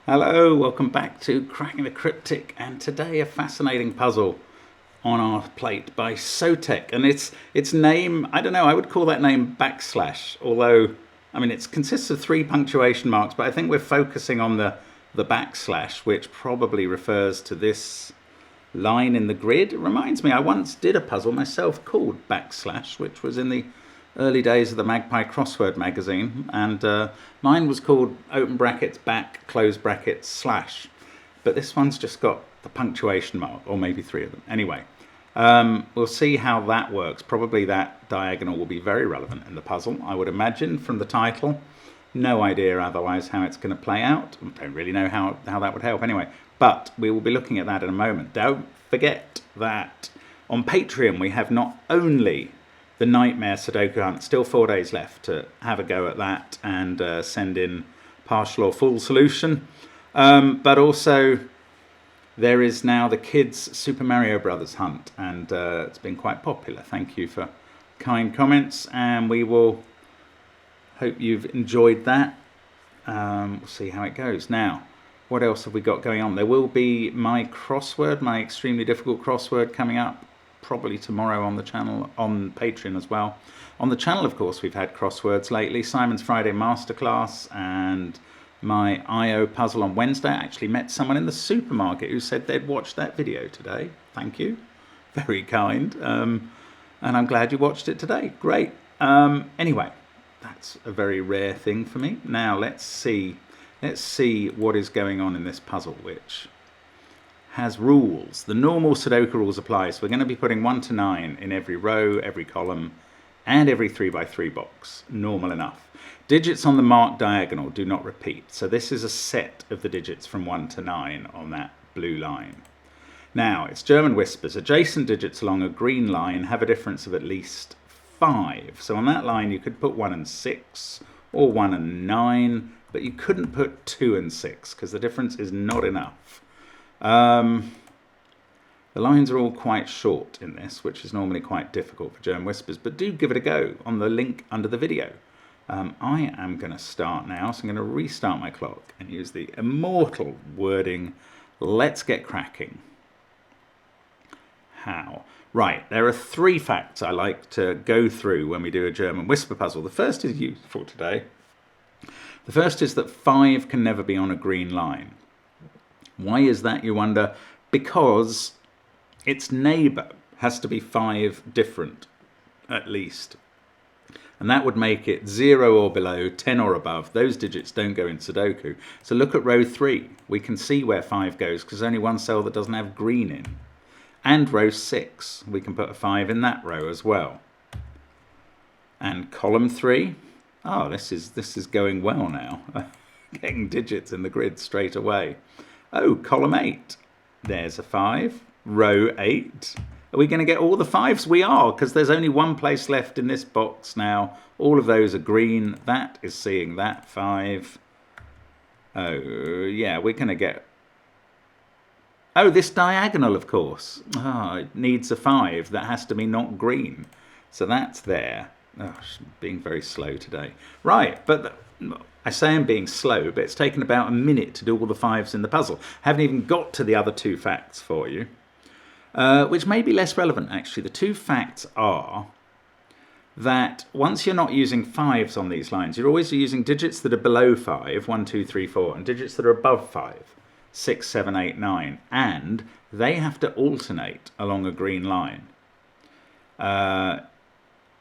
Hello, welcome back to Cracking the Cryptic, and today a fascinating puzzle on our plate by Sotec, and its name, I don't know, I would call that name backslash, although I mean it consists of three punctuation marks, but I think we're focusing on the backslash, which probably refers to this line in the grid. It reminds me, I once did a puzzle myself called backslash, which was in the early days of the Magpie crossword magazine, and mine was called open brackets back close brackets slash, but this one's just got the punctuation mark, or maybe three of them. Anyway, we'll see how that works. Probably that diagonal will be very relevant in the puzzle, I would imagine, from the title. No idea otherwise how it's going to play out. Don't really know how that would help anyway, but we will be looking at that in a moment. Don't forget that on Patreon we have not only the Nightmare Sudoku Hunt, still 4 days left to have a go at that and send in partial or full solution. But also there is now the Kids Super Mario Brothers Hunt, and it's been quite popular. Thank you for kind comments, and we will hope you've enjoyed that. We'll see how it goes. Now, what else have we got going on? There will be my crossword, my extremely difficult crossword, coming up probably tomorrow on the channel, on Patreon as well. On the channel, of course, we've had crosswords lately. Simon's Friday Masterclass and my IO puzzle on Wednesday. I actually met someone in the supermarket who said they'd watched that video today. Thank you. Very kind. And I'm glad you watched it today. Great. Anyway, that's a very rare thing for me. Now, let's see what is going on in this puzzle, which has rules. The normal Sudoku rules apply, so we're going to be putting 1 to 9 in every row, every column, and every 3x3 box. Normal enough. Digits on the marked diagonal do not repeat, so this is a set of the digits from 1 to 9 on that blue line. Now, it's German whispers. Adjacent digits along a green line have a difference of at least 5. So on that line you could put 1 and 6, or 1 and 9, but you couldn't put 2 and 6, because the difference is not enough. The lines are all quite short in this, which is normally quite difficult for German whispers, but do give it a go on the link under the video. I am going to start now, so I'm going to restart my clock and use the immortal wording, let's get cracking. How? Right, there are 3 facts I like to go through when we do a German whisper puzzle. The first is useful today. The first is that 5 can never be on a green line. Why is that, you wonder? Because its neighbour has to be 5 different, at least. And that would make it 0 or below, 10 or above. Those digits don't go in Sudoku. So look at row 3. We can see where 5 goes, because there's only one cell that doesn't have green in. And row 6, we can put a 5 in that row as well. And column 3, oh, this is going well now. Getting digits in the grid straight away. Oh, column 8, there's a 5. Row 8, are we going to get all the 5s? We are, because there's only one place left in this box now. All of those are green. That is seeing that 5. Oh, yeah, we're going to get... Oh, this diagonal, of course. Oh, it needs a 5. That has to be not green. So that's there. Oh, being very slow today. Right, but... I say I'm being slow, but it's taken about a minute to do all the 5s in the puzzle. Haven't even got to the other 2 facts for you, which may be less relevant, actually. The 2 facts are that once you're not using 5s on these lines, you're always using digits that are below 5, 1, 2, 3, 4, and digits that are above 5, 6, 7, 8, 9, and they have to alternate along a green line. And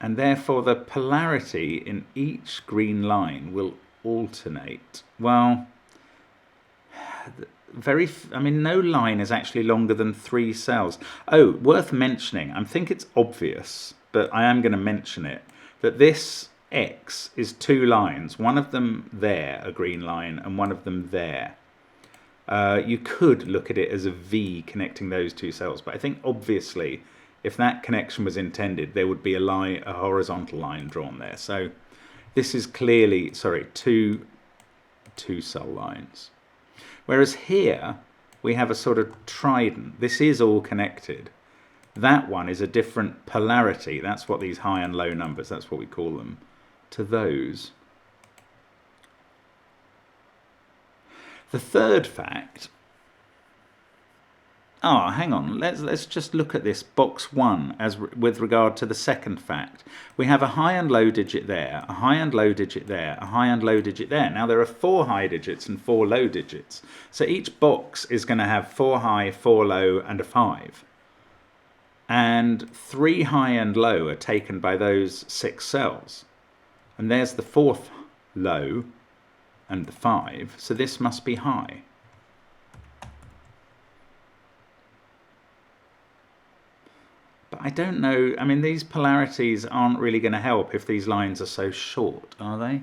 therefore the polarity in each green line will alternate. Well, no line is actually longer than 3 cells. Oh, worth mentioning, I think it's obvious, but I am going to mention it, that this X is 2 lines, one of them there, a green line, and one of them there. You could look at it as a V connecting those 2 cells, but I think obviously if that connection was intended, there would be a horizontal line drawn there. So this is clearly, sorry, two cell lines. Whereas here we have a sort of trident. This is all connected. That one is a different polarity. That's what these high and low numbers, that's what we call them, to those. The third fact, hang on, let's just look at this box 1 as with regard to the second fact. We have a high and low digit there, a high and low digit there, a high and low digit there. Now there are 4 high digits and 4 low digits. So each box is going to have 4 high, 4 low and a 5. And 3 high and low are taken by those 6 cells. And there's the 4th low and the 5, so this must be high. But I don't know, I mean, these polarities aren't really going to help if these lines are so short, are they?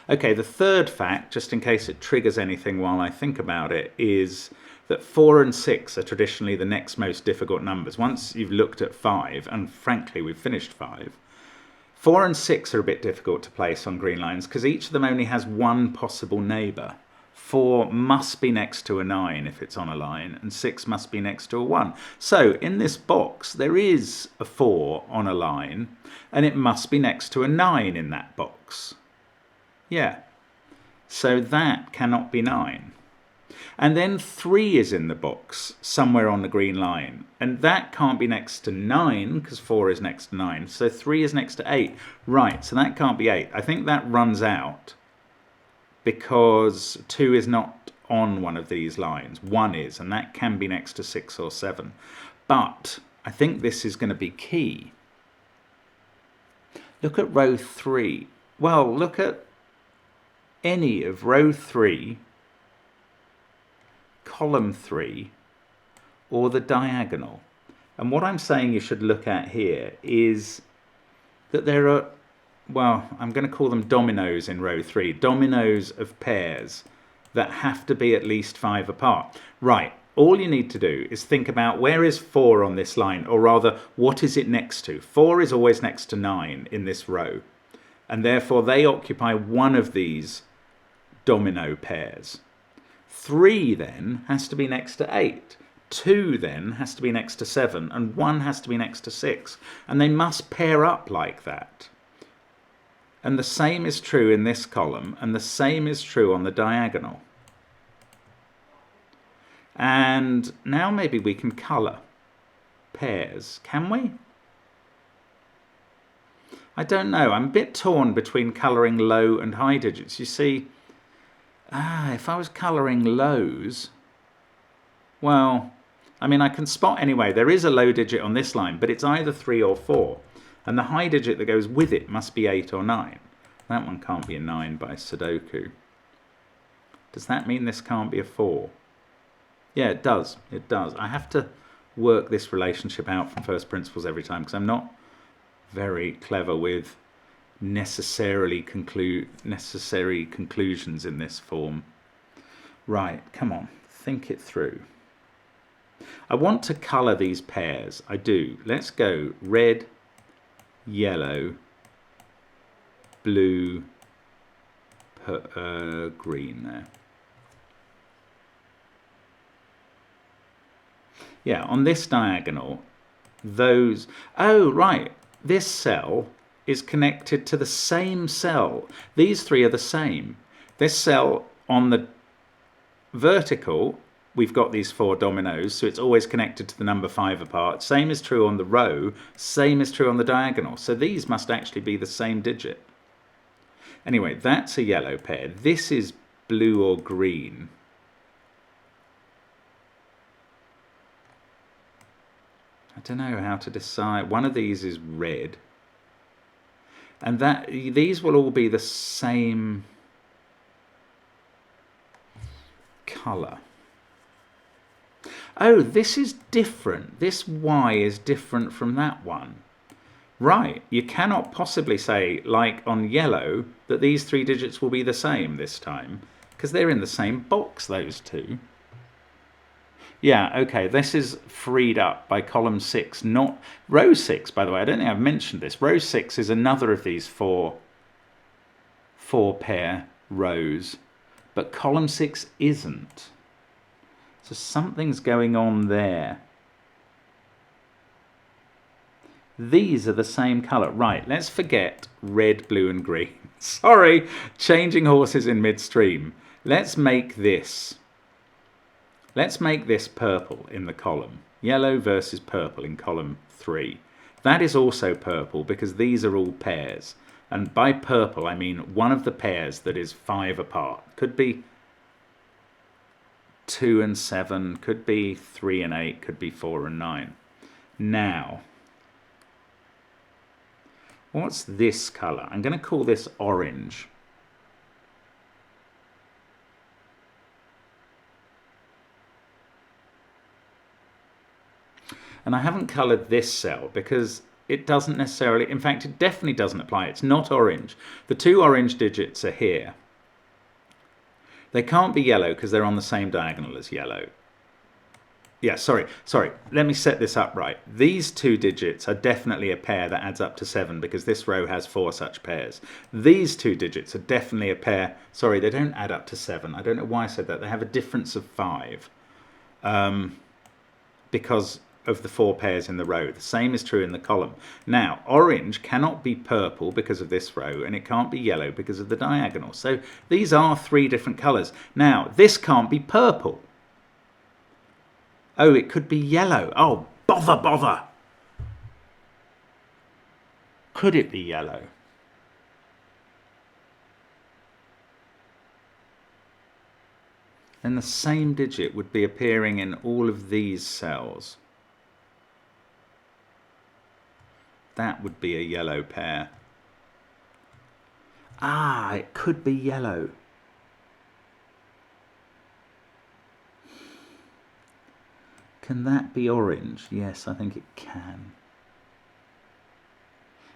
Okay, the third fact, just in case it triggers anything while I think about it, is that 4 and 6 are traditionally the next most difficult numbers. Once you've looked at 5, and frankly we've finished 5, 4 and 6 are a bit difficult to place on green lines because each of them only has one possible neighbour. 4 must be next to a 9 if it's on a line, and 6 must be next to a 1. So in this box there is a 4 on a line, and it must be next to a 9 in that box. Yeah, so that cannot be 9. And then 3 is in the box somewhere on the green line, and that can't be next to 9 because 4 is next to 9, so 3 is next to 8. Right, so that can't be 8. I think that runs out because 2 is not on one of these lines. 1 is, and that can be next to 6 or 7. But I think this is going to be key. Look at row 3. Well, look at any of row 3, column 3, or the diagonal. And what I'm saying you should look at here is that there are, well, I'm going to call them dominoes in row 3, dominoes of pairs that have to be at least 5 apart. Right, all you need to do is think about where is 4 on this line, or rather, what is it next to? 4 is always next to 9 in this row, and therefore they occupy one of these domino pairs. 3 then has to be next to 8. 2 then has to be next to 7, and 1 has to be next to 6. And they must pair up like that. And the same is true in this column, and the same is true on the diagonal. And now maybe we can colour pairs, can we? I don't know, I'm a bit torn between colouring low and high digits. You see, if I was colouring lows, well, I mean, I can spot anyway, there is a low digit on this line, but it's either 3 or 4. And the high digit that goes with it must be 8 or 9. That one can't be a 9 by sudoku. Does that mean this can't be a 4? Yeah, it does. It does. I have to work this relationship out from first principles every time because I'm not very clever with necessary conclusions in this form. Right, come on, think it through. I want to colour these pairs. I do. Let's go red, yellow, blue, green there. Yeah, on this diagonal, those... Oh, right, this cell is connected to the same cell. These 3 are the same. This cell on the vertical, we've got these 4 dominoes, so it's always connected to the number 5 apart. Same is true on the row, same is true on the diagonal. So these must actually be the same digit. Anyway, that's a yellow pair. This is blue or green. I don't know how to decide. One of these is red. And that these will all be the same colour. Oh, this is different. This Y is different from that one. Right, you cannot possibly say, like on yellow, that these 3 digits will be the same this time, because they're in the same box, those 2. Yeah, okay, this is freed up by column 6, not row 6, by the way. I don't think I've mentioned this. Row 6 is another of these 4 pair rows, but column 6 isn't. So something's going on there. These are the same colour. Right, let's forget red, blue and green. Sorry, changing horses in midstream. Let's make this. Let's make this purple in the column. Yellow versus purple in column 3. That is also purple because these are all pairs. And by purple, I mean one of the pairs that is 5 apart. Could be 2 and 7, could be 3 and 8, could be 4 and 9. Now, what's this colour? I'm going to call this orange. And I haven't coloured this cell because it doesn't necessarily, in fact, it definitely doesn't apply. It's not orange. The 2 orange digits are here. They can't be yellow because they're on the same diagonal as yellow. Yeah, sorry. Let me set this up right. These 2 digits are definitely a pair that adds up to 7 because this row has 4 such pairs. These 2 digits are definitely a pair. Sorry, they don't add up to 7. I don't know why I said that. They have a difference of 5 because of the 4 pairs in the row. The same is true in the column. Now, orange cannot be purple because of this row, and it can't be yellow because of the diagonal. So these are 3 different colours. Now, this can't be purple. Oh, it could be yellow. Oh, bother. Could it be yellow? Then the same digit would be appearing in all of these cells. That would be a yellow pair. Ah, it could be yellow. Can that be orange? Yes, I think it can.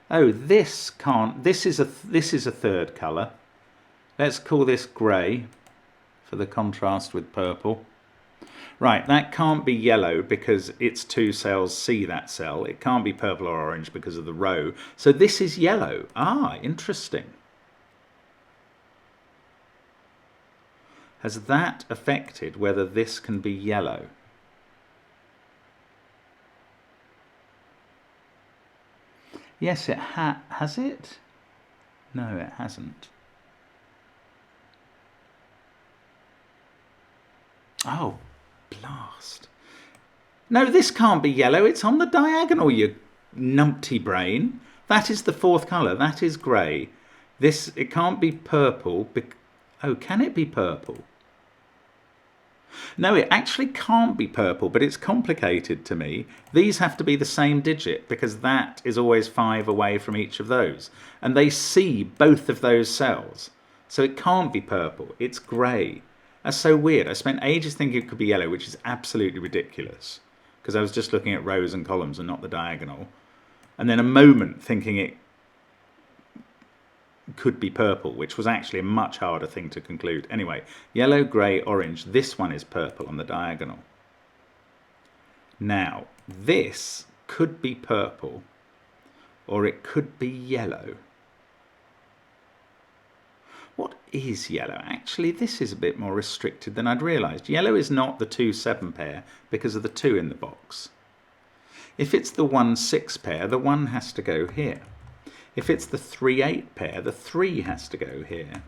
Oh, this can't. This is a 3rd colour. Let's call this grey for the contrast with purple. Right, that can't be yellow because its 2 cells see that cell. It can't be purple or orange because of the row. So this is yellow. Ah, interesting. Has that affected whether this can be yellow? Yes, it has it? No, it hasn't. Oh, blast. No, this can't be yellow. It's on the diagonal, you numpty brain. That is the 4th colour. That is grey. This, it can't be purple. Oh, can it be purple? No, it actually can't be purple, but it's complicated to me. These have to be the same digit because that is always 5 away from each of those. And they see both of those cells. So it can't be purple. It's grey. That's so weird. I spent ages thinking it could be yellow, which is absolutely ridiculous because I was just looking at rows and columns and not the diagonal. And then a moment thinking it could be purple, which was actually a much harder thing to conclude. Anyway, yellow, grey, orange. This one is purple on the diagonal. Now, this could be purple or it could be yellow. What is yellow? Actually, this is a bit more restricted than I'd realised. Yellow is not the 2-7 pair because of the 2 in the box. If it's the 1-6 pair, the 1 has to go here. If it's the 3-8 pair, the 3 has to go here.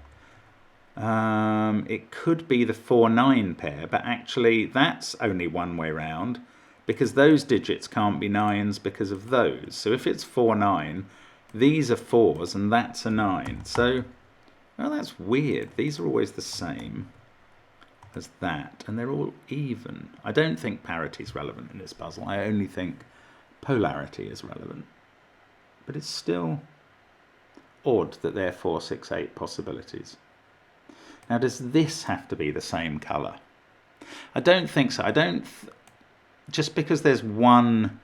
It could be the 4-9 pair, but actually that's only one way round because those digits can't be 9s because of those. So if it's 4-9, these are 4s and that's a 9. So, well, that's weird. These are always the same as that, and they're all even. I don't think parity is relevant in this puzzle. I only think polarity is relevant. But it's still odd that there are 4, 6, 8 possibilities. Now, does this have to be the same colour? I don't think so. Just because there's one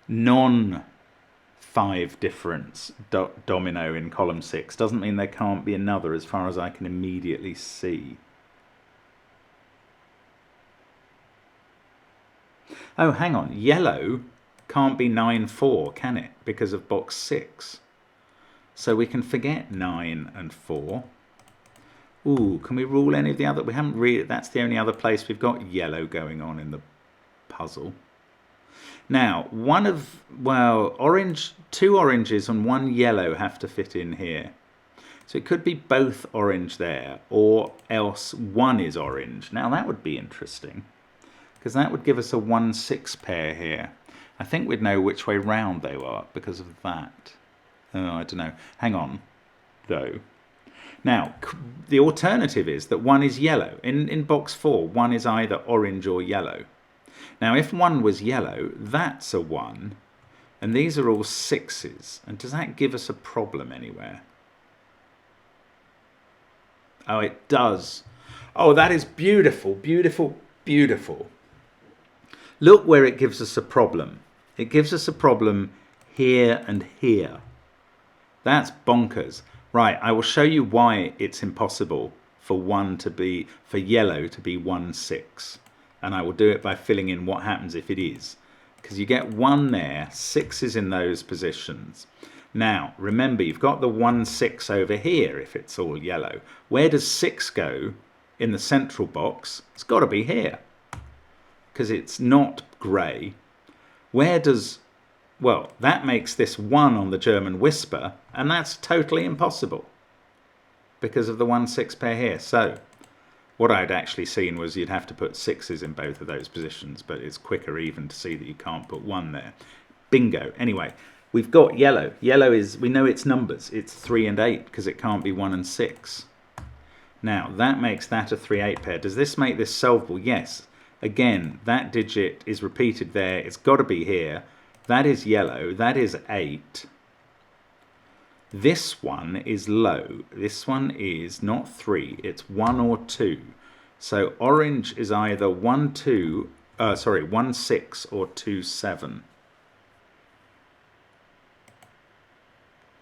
non-5 difference domino in column 6 doesn't mean there can't be another as far as I can immediately see. Oh, hang on. Yellow can't be 9-4, can it? Because of box 6. So we can forget 9 and 4. Ooh, can we rule any of the other? We haven't really. That's the only other place we've got yellow going on in the puzzle. Now, orange, 2 oranges and 1 yellow have to fit in here. So it could be both orange there, or else one is orange. Now that would be interesting, because that would give us a 1-6 pair here. I think we'd know which way round they are because of that. Oh, I don't know. Hang on, though. Now, the alternative is that one is yellow. In box 4, one is either orange or yellow. Now, if one was yellow, that's a 1, and these are all 6s. And does that give us a problem anywhere? Oh, it does. Oh, that is beautiful, beautiful, beautiful. Look where it gives us a problem. It gives us a problem here and here. That's bonkers. Right, I will show you why it's impossible for yellow to be 1-6. And I will do it by filling in what happens if it is. Because you get 1 there, 6 is in those positions. Now, remember, you've got the 1-6 over here if it's all yellow. Where does 6 go in the central box? It's got to be here, because it's not grey. Where does... Well, that makes this 1 on the German Whisper, and that's totally impossible because of the 1-6 pair here. So what I'd actually seen was you'd have to put 6s in both of those positions, but it's quicker even to see that you can't put 1 there. Bingo. Anyway, we've got yellow. Yellow is, we know its numbers. It's 3 and 8 because it can't be 1 and 6. Now, that makes that a 3-8 pair. Does this make this solvable? Yes. Again, that digit is repeated there. It's got to be here. That is yellow. That is 8. This one is low. This one is not 3. It's 1 or 2. So orange is either 1-6 or 2-7.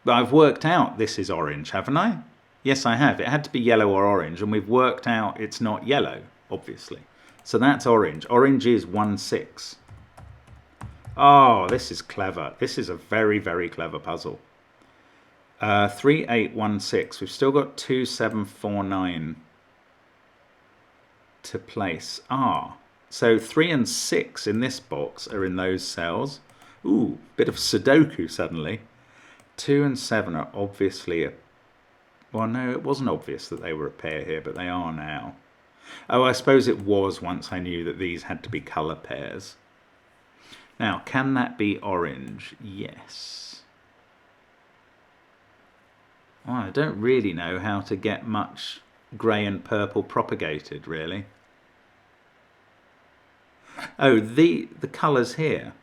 But I've worked out this is orange, haven't I? Yes, I have. It had to be yellow or orange, and we've worked out it's not yellow, obviously. So that's orange. Orange is 1-6. Oh, this is clever. This is a very, very clever puzzle. 3, 8, 1, 6. We've still got 2, 7, 4, 9 to place. So 3 and 6 in this box are in those cells. Ooh, bit of sudoku suddenly. 2 and 7 are obviously well, no, it wasn't obvious that they were a pair here, but they are now. Oh, I suppose it was once I knew that these had to be colour pairs. Now, can that be orange? Yes. Well, I don't really know how to get much grey and purple propagated, really. Oh, the colours here.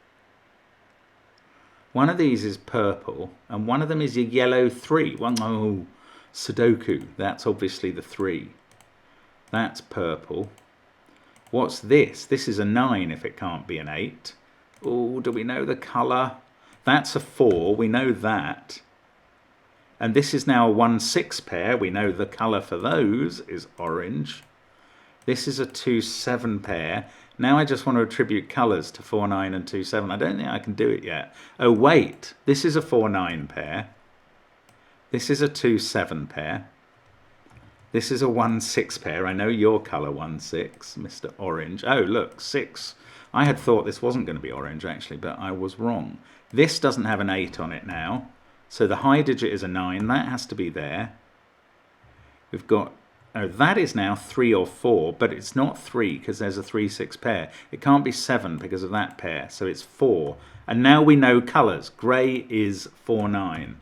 One of these is purple, and one of them is a yellow 3. Oh, sudoku. That's obviously the 3. That's purple. What's this? This is a 9 if it can't be an 8. Oh, do we know the colour? That's a 4. We know that. And this is now a 1-6 pair. We know the colour for those is orange. This is a 2-7 pair. Now I just want to attribute colours to 4-9 and 2-7. I don't think I can do it yet. Oh, wait. This is a 4-9 pair. This is a 2-7 pair. This is a 1-6 pair. I know your colour 1-6, Mr. Orange. Oh, look, 6. I had thought this wasn't going to be orange, actually, but I was wrong. This doesn't have an 8 on it now. So the high digit is a 9. That has to be there. We've got... Oh, that is now 3 or 4, but it's not 3 because there's a 3-6 pair. It can't be 7 because of that pair, so it's 4. And now we know colours. Grey is 4-9.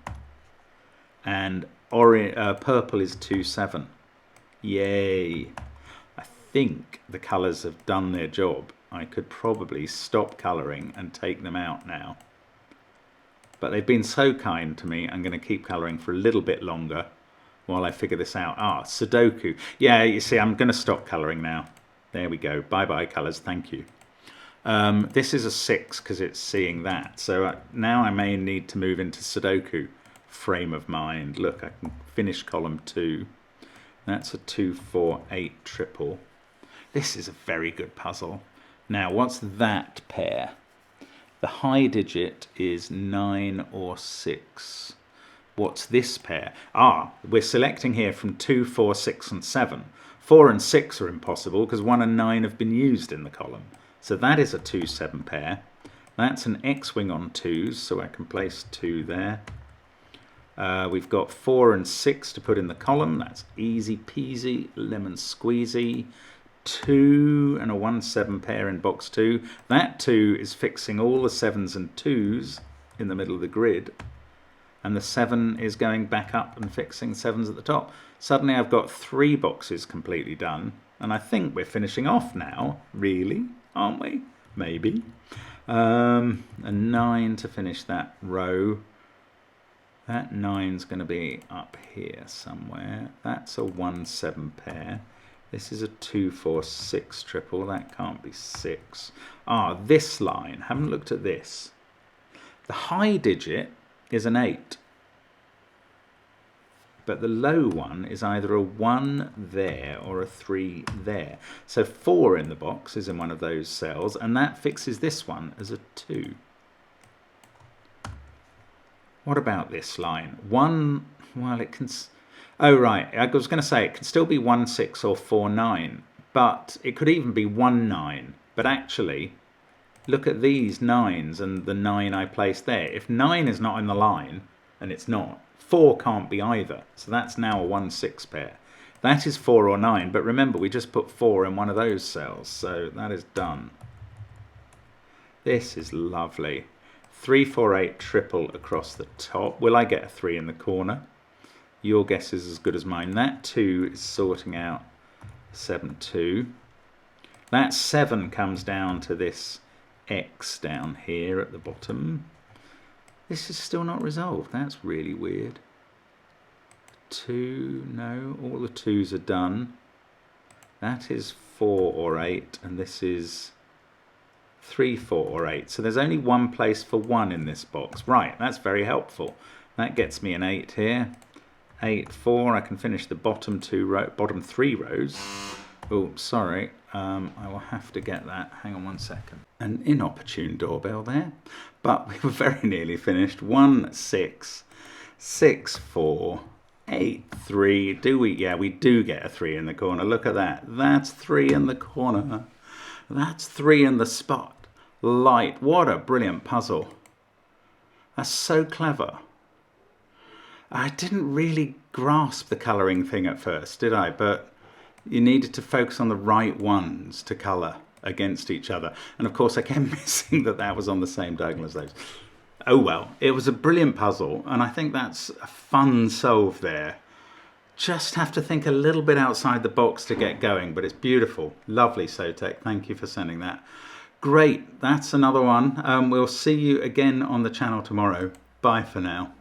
And purple is 2-7. Yay. I think the colours have done their job. I could probably stop colouring and take them out now. But they've been so kind to me, I'm going to keep colouring for a little bit longer while I figure this out. Sudoku. Yeah, you see, I'm going to stop colouring now. There we go. Bye-bye, colours. Thank you. This is a 6 because it's seeing that. So now I may need to move into Sudoku frame of mind. Look, I can finish column 2. That's a 2, 4, 8 triple. This is a very good puzzle. Now, what's that pair? The high digit is 9 or 6. What's this pair? We're selecting here from 2, 4, 6 and 7. 4 and 6 are impossible because 1 and 9 have been used in the column. So that is a 2-7 pair. That's an X-wing on 2s, so I can place 2 there. We've got 4 and 6 to put in the column. That's easy peasy, lemon squeezy. 2 and a 1-7 pair in box 2. That 2 is fixing all the 7s and 2s in the middle of the grid. And the 7 is going back up and fixing 7s at the top. Suddenly I've got 3 boxes completely done. And I think we're finishing off now, really, aren't we? Maybe. A 9 to finish that row. That 9's going to be up here somewhere. That's a 1-7 pair. This is a 2-4-6 triple. That can't be 6. Ah, this line. Haven't looked at this. The high digit is an 8. But the low one is either a 1 there or a 3 there. So 4 in the box is in one of those cells, and that fixes this one as a 2. What about this line? 1, well, it can... Oh, right, I was going to say it can still be 1-6 or 4-9, but it could even be 1-9. But actually, look at these 9s and the 9 I placed there. If 9 is not in the line, and it's not, 4 can't be either. So that's now a 1-6 pair. That is 4 or 9, but remember, we just put 4 in one of those cells, so that is done. This is lovely. 3-4-8 triple across the top. Will I get a 3 in the corner? Your guess is as good as mine. That 2 is sorting out 7-2. That 7 comes down to this X down here at the bottom. This is still not resolved. That's really weird. 2, no, all the 2s are done. That is 4 or 8, and this is 3, 4 or 8. So there's only one place for 1 in this box. Right, that's very helpful. That gets me an 8 here. 8, 4. I can finish the bottom 3 rows. Oh, sorry. I will have to get that. Hang on 1 second. An inopportune doorbell there, but we were very nearly finished. 1, 6, 6, 4, 8, 3. Do we? Yeah, we do get a 3 in the corner. Look at that. That's 3 in the corner. That's 3 in the spot. Light. What a brilliant puzzle. That's so clever. I didn't really grasp the colouring thing at first, did I? But you needed to focus on the right ones to colour against each other. And of course I kept missing that was on the same diagonal as those. Oh well, it was a brilliant puzzle, and I think that's a fun solve there. Just have to think a little bit outside the box to get going, but it's beautiful. Lovely, Sotek. Thank you for sending that. Great, that's another one. We'll see you again on the channel tomorrow. Bye for now.